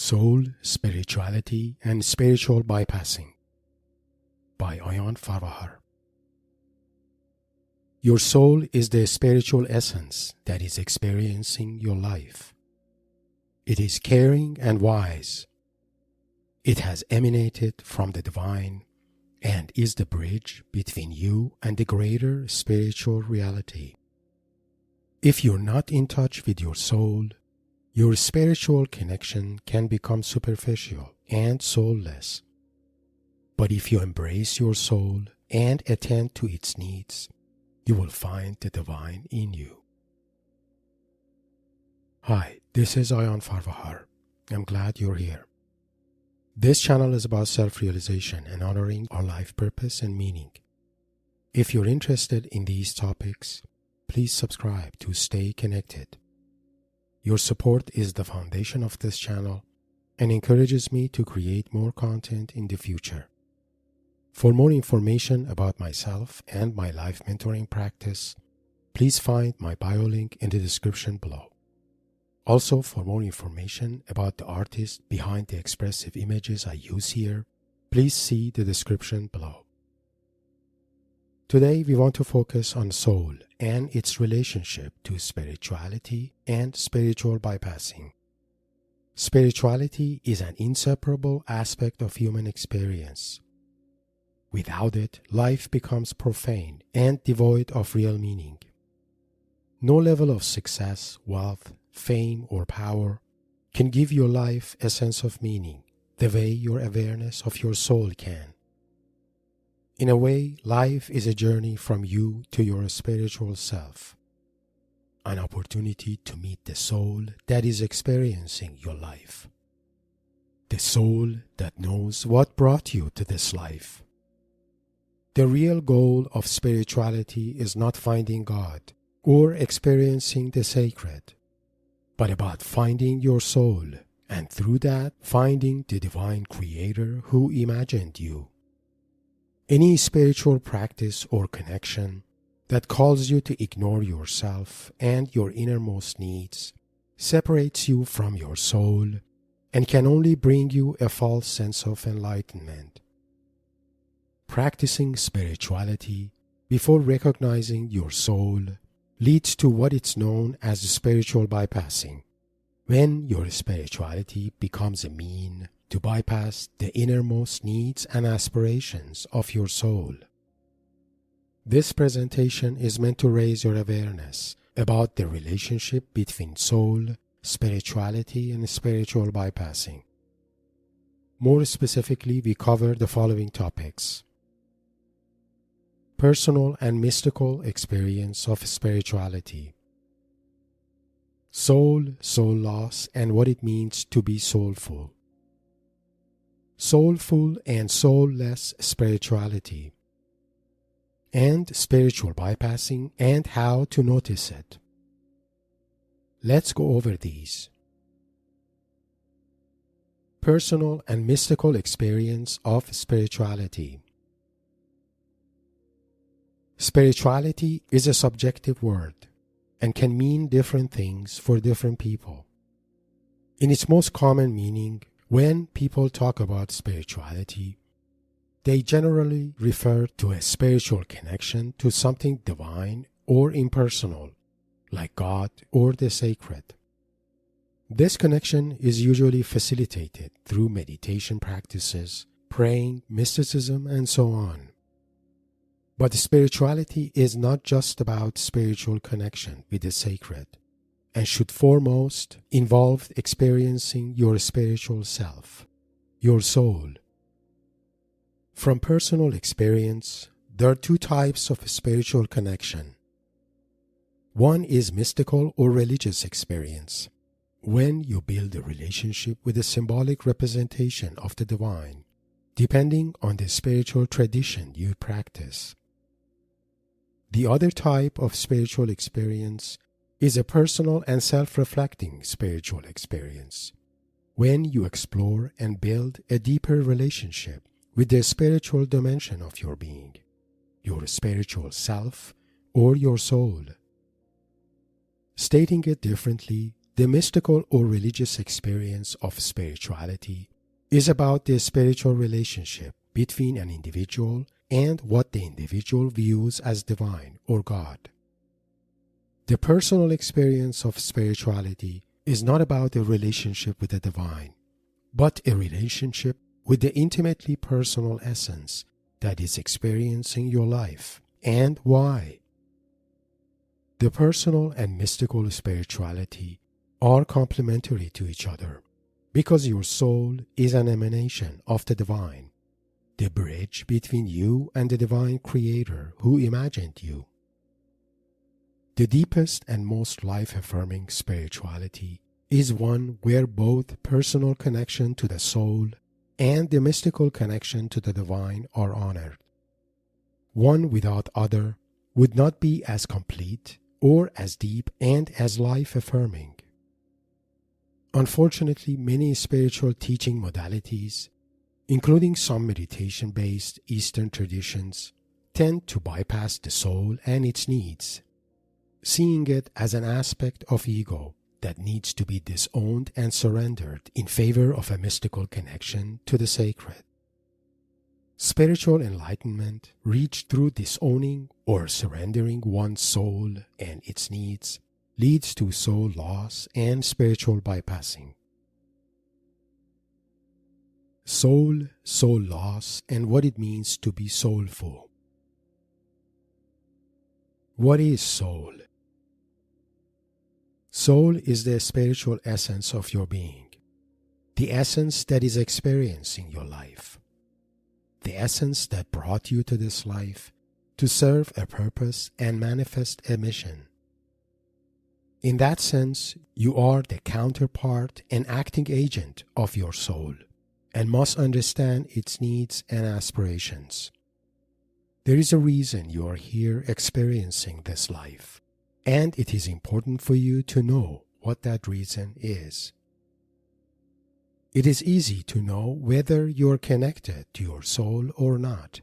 Soul, Spirituality, and Spiritual Bypassing by Ayan Farvahar. Your soul is the spiritual essence that is experiencing your life. It is caring and wise. It has emanated from the divine and is the bridge between you and the greater spiritual reality. If you're not in touch with your soul, your spiritual connection can become superficial and soulless. But if you embrace your soul and attend to its needs, you will find the divine in you. Hi, this is Ayan Farvahar. I'm glad you're here. This channel is about self-realization and honoring our life purpose and meaning. If you're interested in these topics, please subscribe to stay connected. Your support is the foundation of this channel and encourages me to create more content in the future. For more information about myself and my life mentoring practice, please find my bio link in the description below. Also, for more information about the artist behind the expressive images I use here, please see the description below. Today, we want to focus on soul and its relationship to spirituality and spiritual bypassing. Spirituality is an inseparable aspect of human experience. Without it, life becomes profane and devoid of real meaning. No level of success, wealth, fame, or power can give your life a sense of meaning the way your awareness of your soul can. In a way, life is a journey from you to your spiritual self, an opportunity to meet the soul that is experiencing your life, the soul that knows what brought you to this life. The real goal of spirituality is not finding God or experiencing the sacred, but about finding your soul, and through that, finding the divine creator who imagined you. Any spiritual practice or connection that calls you to ignore yourself and your innermost needs separates you from your soul and can only bring you a false sense of enlightenment. Practicing spirituality before recognizing your soul leads to what is known as spiritual bypassing, when your spirituality becomes a mean to bypass the innermost needs and aspirations of your soul. This presentation is meant to raise your awareness about the relationship between soul, spirituality, and spiritual bypassing. More specifically, we cover the following topics: personal and mystical experience of spirituality, soul, soul loss, and what it means to be soulful, soulful and soulless spirituality, and spiritual bypassing and how to notice it. Let's go over these. Personal and mystical experience of spirituality. Spirituality is a subjective word and can mean different things for different people. In its most common meaning, when people talk about spirituality, they generally refer to a spiritual connection to something divine or impersonal, like God or the sacred. This connection is usually facilitated through meditation practices, praying, mysticism, and so on. But spirituality is not just about spiritual connection with the sacred, and should foremost involve experiencing your spiritual self, your soul. From personal experience, there are two types of spiritual connection. One is mystical or religious experience, when you build a relationship with a symbolic representation of the divine, depending on the spiritual tradition you practice. The other type of spiritual experience is a personal and self-reflecting spiritual experience, when you explore and build a deeper relationship with the spiritual dimension of your being, your spiritual self or your soul. Stating it differently, The mystical or religious experience of spirituality is about the spiritual relationship between an individual and what the individual views as divine or God. The personal experience of spirituality is not about a relationship with the divine, but a relationship with the intimately personal essence that is experiencing your life and why. The personal and mystical spirituality are complementary to each other because your soul is an emanation of the divine, the bridge between you and the divine creator who imagined you. The deepest and most life-affirming spirituality is one where both personal connection to the soul and the mystical connection to the divine are honored. One without other would not be as complete or as deep and as life-affirming. Unfortunately, many spiritual teaching modalities, including some meditation-based Eastern traditions, tend to bypass the soul and its needs, seeing it as an aspect of ego that needs to be disowned and surrendered in favor of a mystical connection to the sacred. Spiritual enlightenment, reached through disowning or surrendering one's soul and its needs, leads to soul loss and spiritual bypassing. Soul, soul loss, and what it means to be soulful. What is soul? Soul is the spiritual essence of your being, the essence that is experiencing your life, the essence that brought you to this life to serve a purpose and manifest a mission. In that sense, you are the counterpart and acting agent of your soul and must understand its needs and aspirations. There is a reason you are here experiencing this life, and it is important for you to know what that reason is. It is easy to know whether you are connected to your soul or not.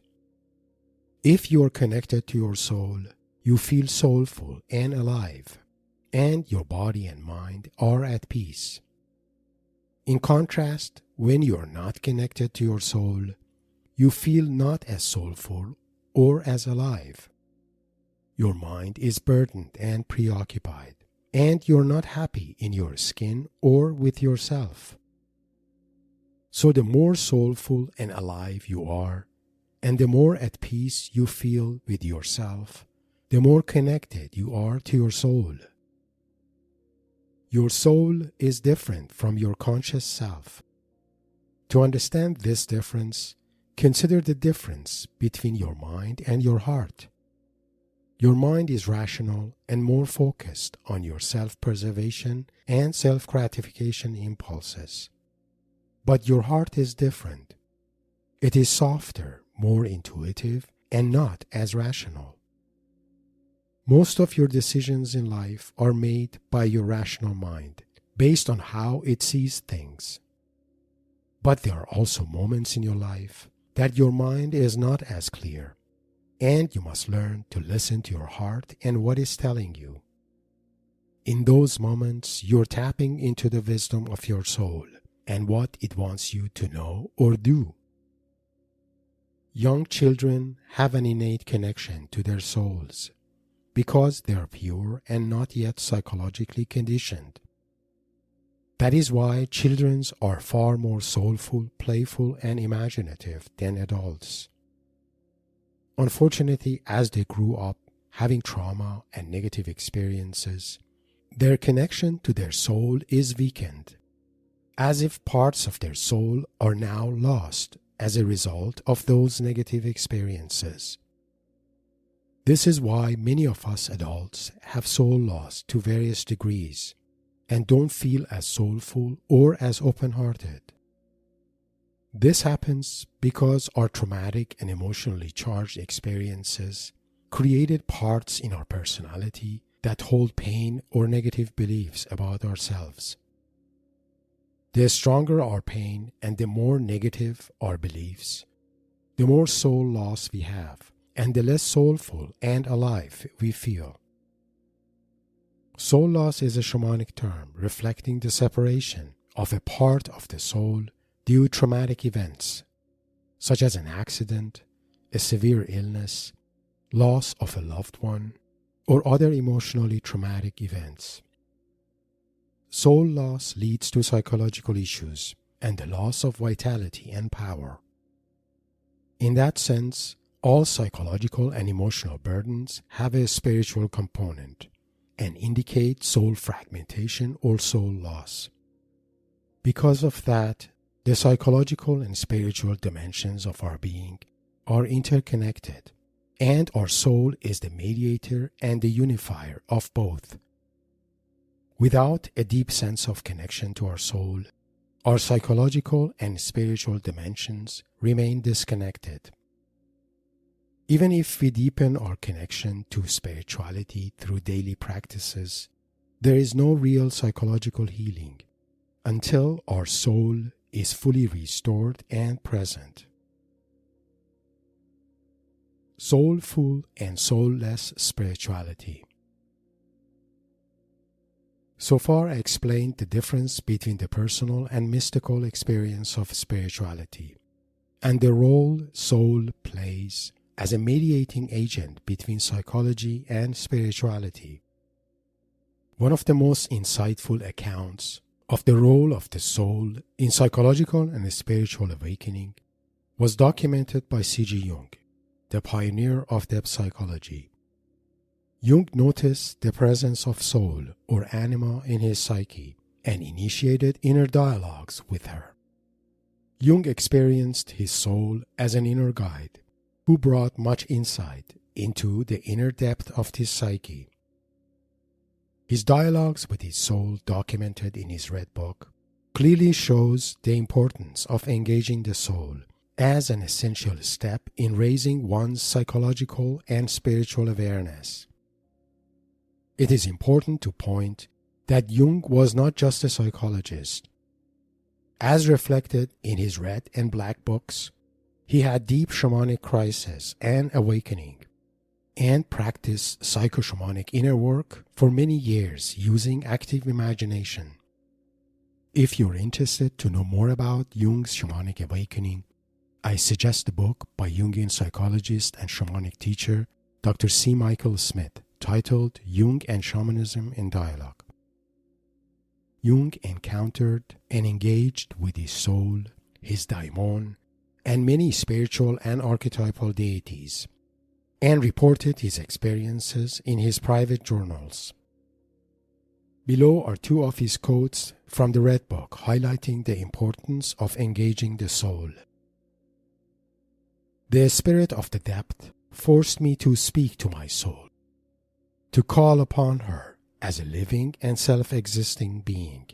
If you are connected to your soul, you feel soulful and alive, and your body and mind are at peace. In contrast, when you are not connected to your soul, you feel not as soulful or as alive. Your mind is burdened and preoccupied, and you're not happy in your skin or with yourself. So the more soulful and alive you are, and the more at peace you feel with yourself, the more connected you are to your soul. Your soul is different from your conscious self. To understand this difference, consider the difference between your mind and your heart. Your mind is rational and more focused on your self-preservation and self-gratification impulses. But your heart is different. It is softer, more intuitive, and not as rational. Most of your decisions in life are made by your rational mind, based on how it sees things. But there are also moments in your life that your mind is not as clear, and you must learn to listen to your heart and what it's telling you. In those moments, you're tapping into the wisdom of your soul and what it wants you to know or do. Young children have an innate connection to their souls because they are pure and not yet psychologically conditioned. That is why children are far more soulful, playful, and imaginative than adults. Unfortunately, as they grew up, having trauma and negative experiences, their connection to their soul is weakened, as if parts of their soul are now lost as a result of those negative experiences. This is why many of us adults have soul loss to various degrees and don't feel as soulful or as open-hearted. This happens because our traumatic and emotionally charged experiences created parts in our personality that hold pain or negative beliefs about ourselves. The stronger our pain and the more negative our beliefs, the more soul loss we have, and the less soulful and alive we feel. Soul loss is a shamanic term reflecting the separation of a part of the soul due to traumatic events, such as an accident, a severe illness, loss of a loved one, or other emotionally traumatic events. Soul loss leads to psychological issues and the loss of vitality and power. In that sense, all psychological and emotional burdens have a spiritual component and indicate soul fragmentation or soul loss. Because of that, the psychological and spiritual dimensions of our being are interconnected, and our soul is the mediator and the unifier of both. Without a deep sense of connection to our soul, our psychological and spiritual dimensions remain disconnected. Even if we deepen our connection to spirituality through daily practices, there is no real psychological healing until our soul is fully restored and present. Soulful and soulless spirituality. So far, I explained the difference between the personal and mystical experience of spirituality and the role soul plays as a mediating agent between psychology and spirituality. One of the most insightful accounts of the role of the soul in psychological and spiritual awakening was documented by C.G. Jung, the pioneer of depth psychology. Jung noticed the presence of soul or anima in his psyche and initiated inner dialogues with her. Jung experienced his soul as an inner guide who brought much insight into the inner depth of his psyche. His dialogues with his soul, documented in his Red Book, clearly shows the importance of engaging the soul as an essential step in raising one's psychological and spiritual awareness. It is important to point that Jung was not just a psychologist. As reflected in his Red and Black books, he had deep shamanic crisis and awakening, and practiced psychoshamanic inner work for many years using active imagination. If you're interested to know more about Jung's shamanic awakening, I suggest the book by Jungian psychologist and shamanic teacher Dr. C. Michael Smith, titled Jung and Shamanism in Dialogue. Jung encountered and engaged with his soul, his daimon, and many spiritual and archetypal deities, and reported his experiences in his private journals. Below are two of his quotes from the Red Book highlighting the importance of engaging the soul. The spirit of the depth forced me to speak to my soul, to call upon her as a living and self-existing being.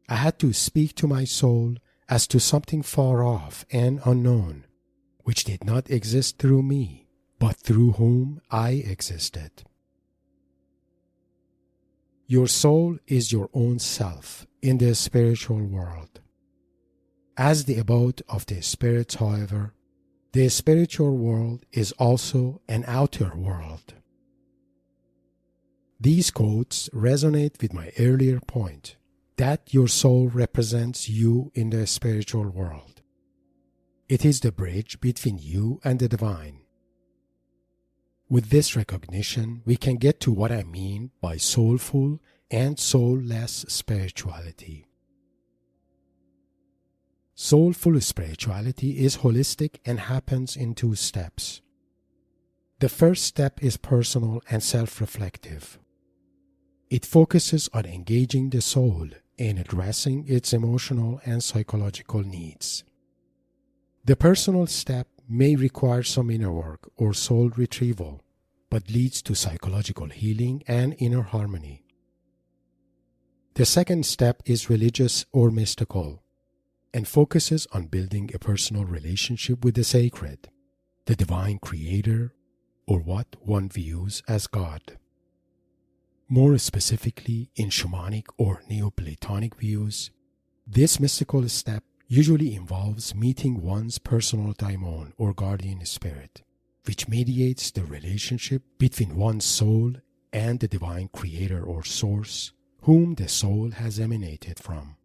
I had to speak to my soul as to something far off and unknown, which did not exist through me, but through whom I existed. Your soul is your own self in the spiritual world. As the abode of the spirits, however, the spiritual world is also an outer world. These quotes resonate with my earlier point that your soul represents you in the spiritual world. It is the bridge between you and the divine. With this recognition, we can get to what I mean by soulful and soulless spirituality. Soulful spirituality is holistic and happens in 2 steps. The first step is personal and self-reflective. It focuses on engaging the soul in addressing its emotional and psychological needs. The personal step may require some inner work or soul retrieval, but leads to psychological healing and inner harmony. The second step is religious or mystical, and focuses on building a personal relationship with the sacred, the divine creator, or what one views as God. More specifically, in shamanic or Neoplatonic views, this mystical step usually involves meeting one's personal daimon or guardian spirit, which mediates the relationship between one's soul and the divine creator or source whom the soul has emanated from.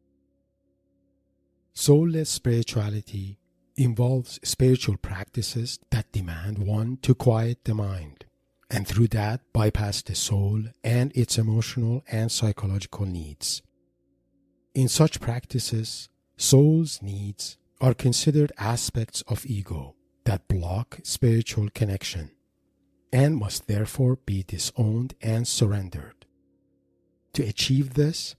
Soulless spirituality involves spiritual practices that demand one to quiet the mind, and through that bypass the soul and its emotional and psychological needs. In such practices, soul's needs are considered aspects of ego that block spiritual connection and must therefore be disowned and surrendered. To achieve this,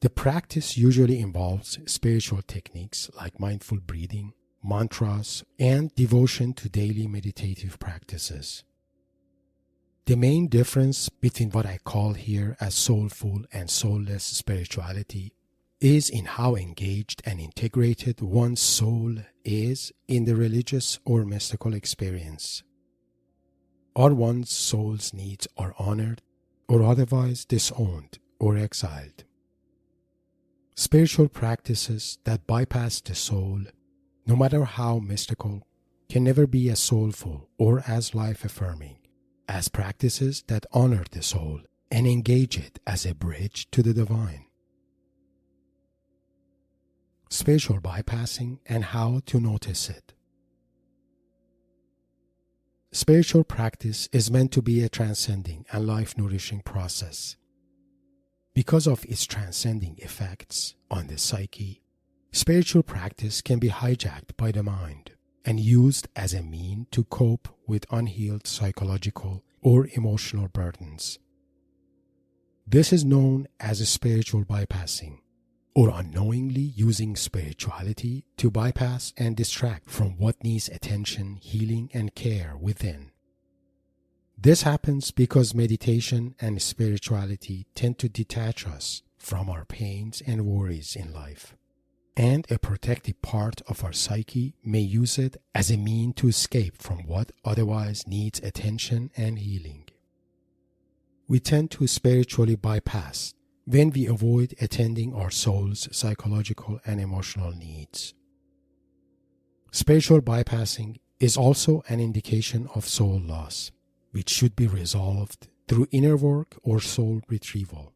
the practice usually involves spiritual techniques like mindful breathing, mantras, and devotion to daily meditative practices. The main difference between what I call here as soulful and soulless spirituality is in how engaged and integrated one's soul is in the religious or mystical experience. Or one's soul's needs are honored or otherwise disowned or exiled. Spiritual practices that bypass the soul, no matter how mystical, can never be as soulful or as life-affirming as practices that honor the soul and engage it as a bridge to the divine. Spiritual bypassing and how to notice it. Spiritual practice is meant to be a transcending and life-nourishing process. Because of its transcending effects on the psyche, spiritual practice can be hijacked by the mind and used as a means to cope with unhealed psychological or emotional burdens. This is known as spiritual bypassing, or unknowingly using spirituality to bypass and distract from what needs attention, healing, and care within. This happens because meditation and spirituality tend to detach us from our pains and worries in life, and a protective part of our psyche may use it as a means to escape from what otherwise needs attention and healing. We tend to spiritually bypass when we avoid attending our soul's psychological and emotional needs. Spiritual bypassing is also an indication of soul loss, which should be resolved through inner work or soul retrieval.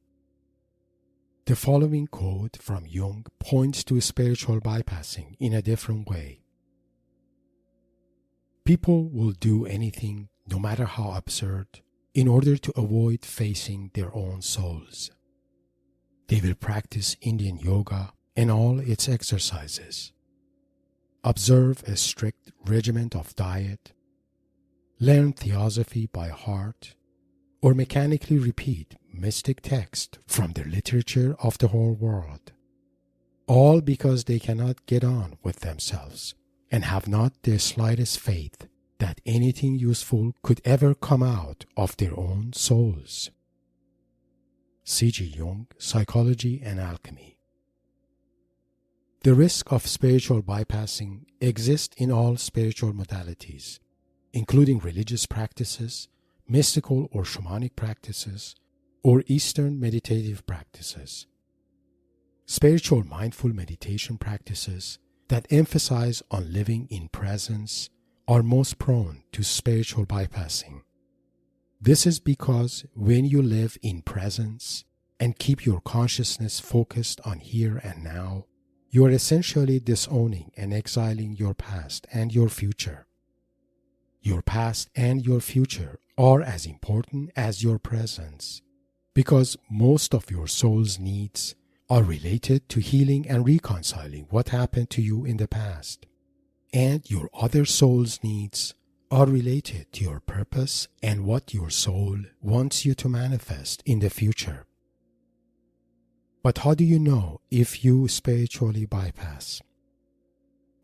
The following quote from Jung points to spiritual bypassing in a different way. People will do anything, no matter how absurd, in order to avoid facing their own souls. They will practice Indian yoga and all its exercises, observe a strict regimen of diet, learn theosophy by heart, or mechanically repeat mystic text from the literature of the whole world, all because they cannot get on with themselves and have not the slightest faith that anything useful could ever come out of their own souls. C.G. Jung, Psychology and Alchemy. The risk of spiritual bypassing exists in all spiritual modalities, including religious practices, mystical or shamanic practices, or Eastern meditative practices. Spiritual mindful meditation practices that emphasize on living in presence are most prone to spiritual bypassing. This is because when you live in presence and keep your consciousness focused on here and now, you are essentially disowning and exiling your past and your future. Your past and your future are as important as your presence, because most of your soul's needs are related to healing and reconciling what happened to you in the past, and your other soul's needs are related to your purpose and what your soul wants you to manifest in the future. But how do you know if you spiritually bypass?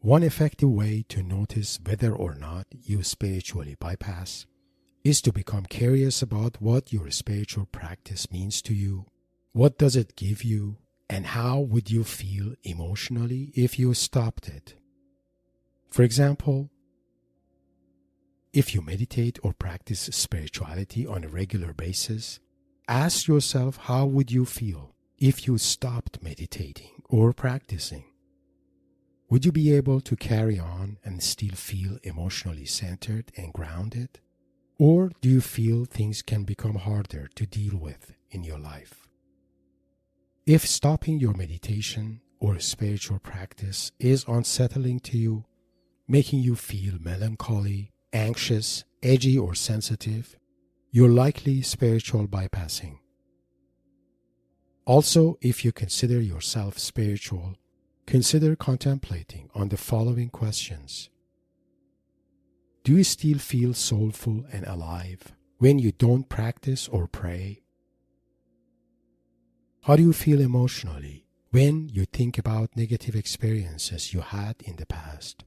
One effective way to notice whether or not you spiritually bypass is to become curious about what your spiritual practice means to you, what does it give you, and how would you feel emotionally if you stopped it. For example, if you meditate or practice spirituality on a regular basis, ask yourself how would you feel if you stopped meditating or practicing. Would you be able to carry on and still feel emotionally centered and grounded? Or do you feel things can become harder to deal with in your life? If stopping your meditation or spiritual practice is unsettling to you, making you feel melancholy, anxious, edgy, or sensitive, you're likely spiritual bypassing. Also, if you consider yourself spiritual, consider contemplating on the following questions. Do you still feel soulful and alive when you don't practice or pray? How do you feel emotionally when you think about negative experiences you had in the past?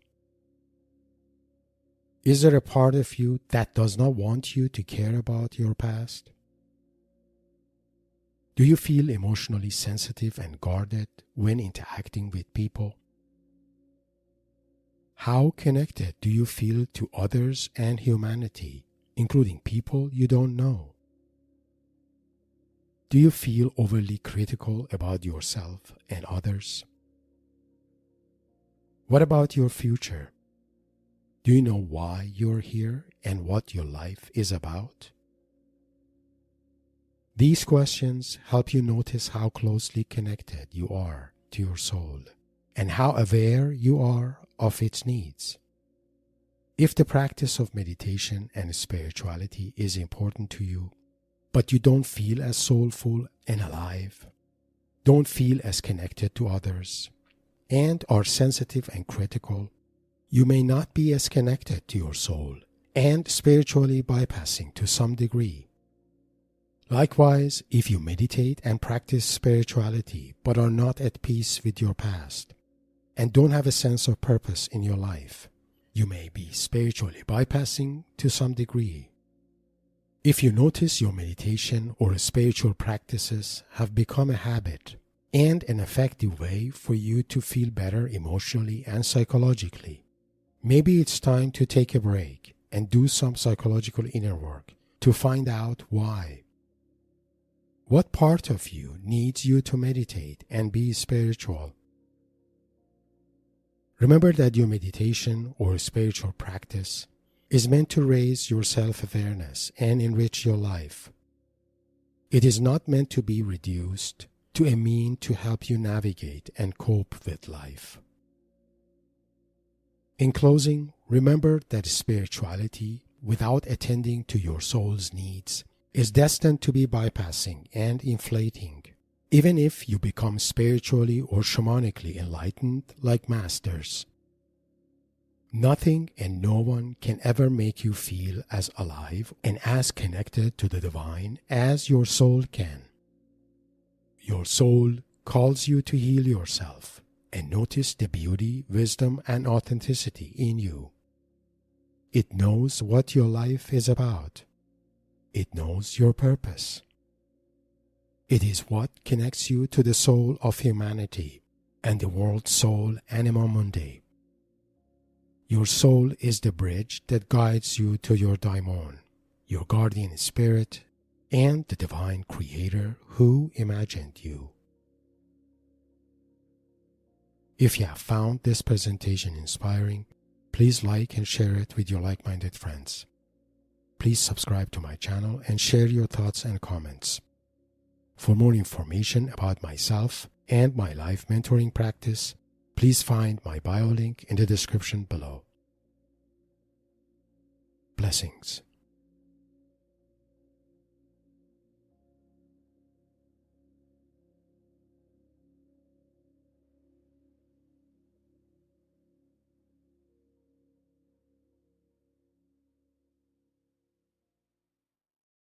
Is there a part of you that does not want you to care about your past? Do you feel emotionally sensitive and guarded when interacting with people? How connected do you feel to others and humanity, including people you don't know? Do you feel overly critical about yourself and others? What about your future? Do you know why you're here and what your life is about? These questions help you notice how closely connected you are to your soul and how aware you are of its needs. If the practice of meditation and spirituality is important to you, but you don't feel as soulful and alive, don't feel as connected to others, and are sensitive and critical, you may not be as connected to your soul and spiritually bypassing to some degree. Likewise, if you meditate and practice spirituality but are not at peace with your past and don't have a sense of purpose in your life, you may be spiritually bypassing to some degree. If you notice your meditation or spiritual practices have become a habit and an effective way for you to feel better emotionally and psychologically, maybe it's time to take a break and do some psychological inner work to find out why. What part of you needs you to meditate and be spiritual? Remember that your meditation or spiritual practice is meant to raise your self-awareness and enrich your life. It is not meant to be reduced to a mean to help you navigate and cope with life. In closing, remember that spirituality, without attending to your soul's needs, is destined to be bypassing and inflating, even if you become spiritually or shamanically enlightened like masters. Nothing and no one can ever make you feel as alive and as connected to the divine as your soul can. Your soul calls you to heal yourself and notice the beauty, wisdom, and authenticity in you. It knows what your life is about. It knows your purpose. It is what connects you to the soul of humanity and the world soul Anima Mundi. Your soul is the bridge that guides you to your daimon, your guardian spirit, and the divine creator who imagined you. If you have found this presentation inspiring, please like and share it with your like-minded friends. Please subscribe to my channel and share your thoughts and comments. For more information about myself and my life mentoring practice, please find my bio link in the description below. Blessings.